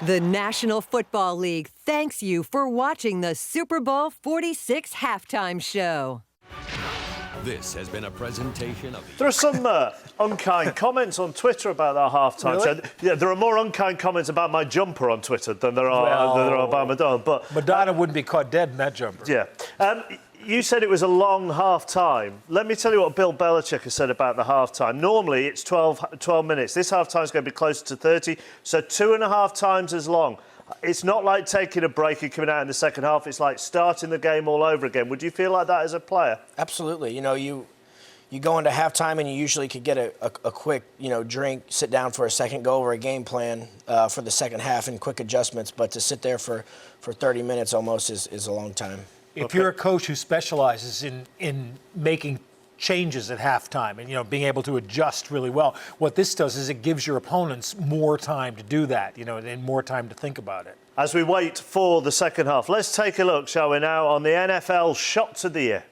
The National Football League thanks you for watching the Super Bowl 46 halftime show. This has been a presentation of... There are some unkind comments on Twitter about that halftime show. Yeah, there are more unkind comments about my jumper on Twitter than there are about Madonna. But Madonna wouldn't be caught dead in that jumper. Yeah. You said it was a long half-time. Let me tell you what Bill Belichick has said about the half-time. Normally, it's 12 minutes. This half-time is going to be closer to 30, so 2.5 times as long. It's not like taking a break and coming out in the second half. It's like starting the game all over again. Would you feel like that as a player? Absolutely. You know, you go into halftime and you usually could get a quick, drink, sit down for a second, go over a game plan for the second half and quick adjustments. But to sit there for 30 minutes almost is a long time. If you're a coach who specializes in making changes at halftime and, being able to adjust really well, what this does is it gives your opponents more time to do that, and more time to think about it. As we wait for the second half, let's take a look, shall we now, on the NFL Shots of the Year.